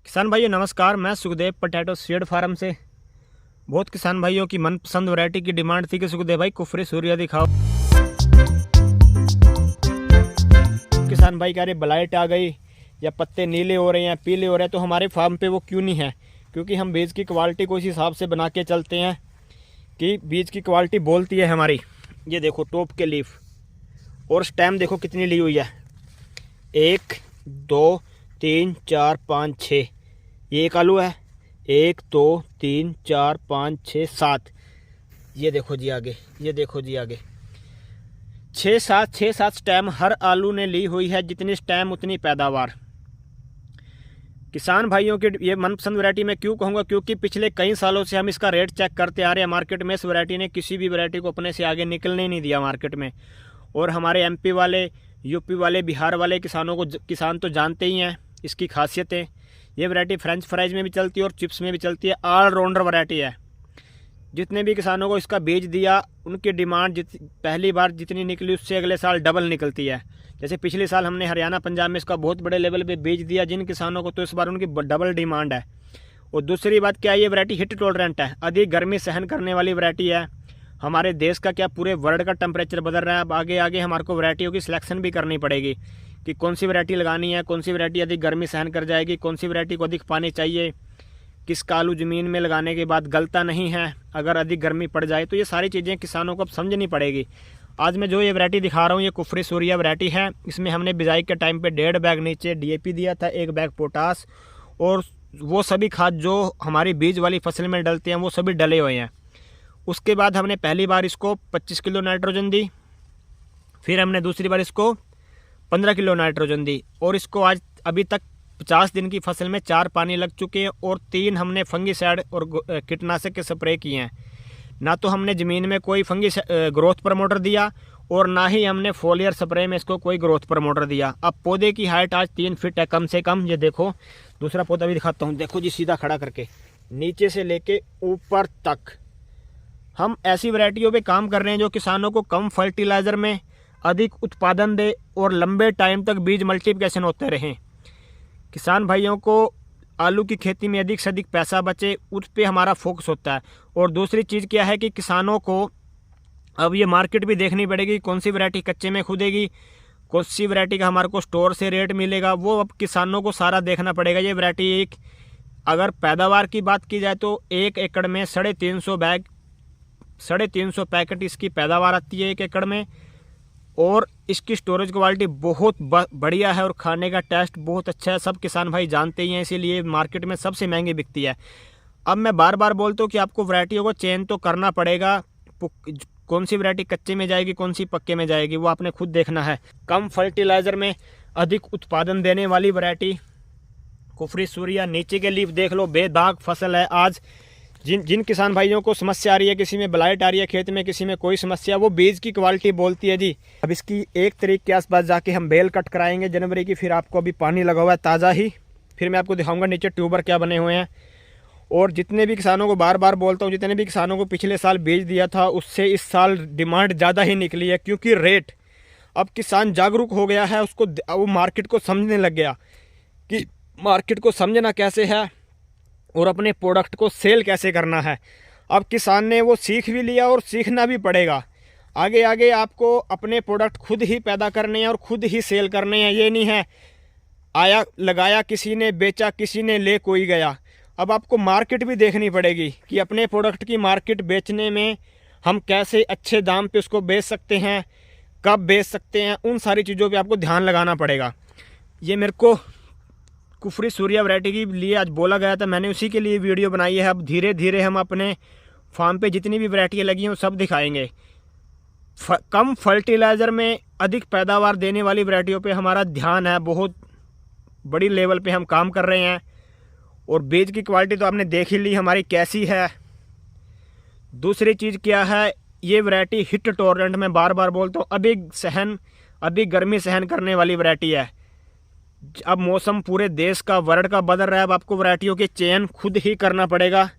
किसान भाइयों नमस्कार। मैं सुखदेव पोटैटो सीड फार्म से। बहुत किसान भाइयों की मनपसंद वैरायटी की डिमांड थी कि सुखदेव भाई कुफरी सूर्या दिखाओ। किसान भाई कह रहे ब्लाइट आ गई या पत्ते नीले हो रहे हैं, पीले हो रहे हैं, तो हमारे फार्म पे वो क्यों नहीं है? क्योंकि हम बीज की क्वालिटी को इस हिसाब से बना के चलते हैं कि बीज की क्वालिटी बोलती है हमारी। ये देखो टॉप के लीफ और स्टेम देखो कितनी ली हुई है, 1 2 3 4 5 6। ये एक आलू है, 1 2 3 4 5 6 7। ये देखो जी आगे, ये देखो जी आगे 6 7 स्टेम हर आलू ने ली हुई है। जितनी स्टेम उतनी पैदावार। किसान भाइयों की ये मनपसंद वैरायटी मैं क्यों कहूँगा? क्योंकि पिछले कई सालों से हम इसका रेट चेक करते आ रहे हैं मार्केट में। इस वैरायटी ने किसी भी वैरायटी को अपने से आगे निकलने नहीं दिया मार्केट में। और हमारे एमपी वाले, यूपी वाले, बिहार वाले किसान तो जानते ही हैं इसकी खासियतें। ये वैरायटी फ्रेंच फ्राइज में भी चलती है और चिप्स में भी चलती है। ऑलराउंडर वैरायटी है। जितने भी किसानों को इसका बीज दिया उनकी डिमांड पहली बार जितनी निकली उससे अगले साल डबल निकलती है। जैसे पिछले साल हमने हरियाणा पंजाब में इसका बहुत बड़े लेवल पे बीज दिया जिन किसानों को, तो इस बार उनकी डबल डिमांड है। और दूसरी बात क्या है, ये वैरायटी हिट टॉलरेंट है, अधिक गर्मी सहन करने वाली वैरायटी है। हमारे देश का क्या पूरे वर्ल्ड का टेम्परेचर बदल रहा है। अब आगे आगे हमारे को वैरायटियों की सिलेक्शन भी करनी पड़ेगी कि कौन सी वैरायटी लगानी है, कौन सी वैरायटी अधिक गर्मी सहन कर जाएगी, कौन सी वैरायटी को अधिक पानी चाहिए, किस आलू ज़मीन में लगाने के बाद गलता नहीं है अगर अधिक गर्मी पड़ जाए। तो ये सारी चीज़ें किसानों को अब समझनी पड़ेगी। आज मैं जो ये वैरायटी दिखा रहा हूँ ये कुफरी सूर्या वैरायटी है। इसमें हमने बिजाई के टाइम पे 1.5 बैग नीचे DAP दिया था, 1 बैग पोटास, और वो सभी खाद जो हमारी बीज वाली फसल में डलते हैं वो सभी डले हुए हैं। उसके बाद हमने पहली बार इसको 25 किलो नाइट्रोजन दी, फिर हमने दूसरी बार इसको 15 किलो नाइट्रोजन दी, और इसको आज अभी तक 50 दिन की फसल में 4 पानी लग चुके हैं और 3 हमने फंगीसाइड और कीटनाशक के स्प्रे किए हैं। ना तो हमने ज़मीन में कोई ग्रोथ प्रमोटर दिया और ना ही हमने फोलियर स्प्रे में इसको कोई ग्रोथ प्रमोटर दिया। अब पौधे की हाइट आज 3 फीट है कम से कम। ये देखो दूसरा पौधा भी दिखाता हूँ, देखो जी सीधा खड़ा करके नीचे से लेके ऊपर तक। हम ऐसी वैरायटियों पे काम कर रहे हैं जो किसानों को कम फर्टिलाइज़र में अधिक उत्पादन दे और लंबे टाइम तक बीज मल्टीप्लिकेशन होते रहें। किसान भाइयों को आलू की खेती में अधिक से अधिक पैसा बचे, उस पर हमारा फोकस होता है। और दूसरी चीज़ क्या है कि किसानों को अब ये मार्केट भी देखनी पड़ेगी, कौन सी वैरायटी कच्चे में खुदेगी, कौन सी वैरायटी का हमारे को स्टोर से रेट मिलेगा, वो अब किसानों को सारा देखना पड़ेगा। ये वैरायटी एक अगर पैदावार की बात की जाए तो 1 एकड़ में 350 पैकेट इसकी पैदावार आती है 1 एकड़ में। और इसकी स्टोरेज क्वालिटी बहुत बढ़िया है और खाने का टेस्ट बहुत अच्छा है। सब किसान भाई जानते ही हैं, इसीलिए मार्केट में सबसे महंगी बिकती है। अब मैं बार बार बोलता हूँ कि आपको वैरायटियों को चेंज तो करना पड़ेगा। कौन सी वैरायटी कच्चे में जाएगी, कौन सी पक्के में जाएगी, वो आपने खुद देखना है। कम फर्टिलाइज़र में अधिक उत्पादन देने वाली वैरायटी कुफरी सूर्या। नीचे के लीफ देख लो, बेदाग फसल है। आज जिन किसान भाइयों को समस्या आ रही है, किसी में ब्लाइट आ रही है खेत में, किसी में कोई समस्या, वो बीज की क्वालिटी बोलती है जी। अब इसकी 1 तारीख के आसपास जाके हम बेल कट कराएंगे जनवरी की। फिर आपको अभी पानी लगा हुआ है ताज़ा ही, फिर मैं आपको दिखाऊंगा नीचे ट्यूबर क्या बने हुए हैं। और जितने भी किसानों को बार बार बोलता हूँ, जितने भी किसानों को पिछले साल बीज दिया था उससे इस साल डिमांड ज़्यादा ही निकली है। क्योंकि रेट अब किसान जागरूक हो गया है, उसको वो मार्केट को समझने लग गया कि मार्केट को समझना कैसे है और अपने प्रोडक्ट को सेल कैसे करना है। अब किसान ने वो सीख भी लिया और सीखना भी पड़ेगा। आगे आगे आपको अपने प्रोडक्ट खुद ही पैदा करने हैं और खुद ही सेल करने हैं। ये नहीं है आया लगाया किसी ने, बेचा किसी ने, ले कोई गया। अब आपको मार्केट भी देखनी पड़ेगी कि अपने प्रोडक्ट की मार्केट बेचने में हम कैसे अच्छे दाम पे उसको बेच सकते हैं, कब बेच सकते हैं, उन सारी चीज़ों पे आपको ध्यान लगाना पड़ेगा। ये मेरे को कुफरी सूर्या वैरायटी के लिए आज बोला गया था, मैंने उसी के लिए वीडियो बनाई है। अब धीरे धीरे हम अपने फार्म पे जितनी भी वैरायटियाँ लगी हैं वो सब दिखाएंगे। कम फर्टिलाइज़र में अधिक पैदावार देने वाली वैरायटियों पे हमारा ध्यान है। बहुत बड़ी लेवल पे हम काम कर रहे हैं। और बीज की क्वालिटी तो आपने देख ही ली हमारी कैसी है। दूसरी चीज़ क्या है, ये वैरायटी हिट टॉलरेंट, मैं बार बार बोलता हूँ, अभी गर्मी सहन करने वाली वैरायटी है। अब मौसम पूरे देश का, वर्ल्ड का बदल रहा है। अब आपको वैरायटियों के चयन खुद ही करना पड़ेगा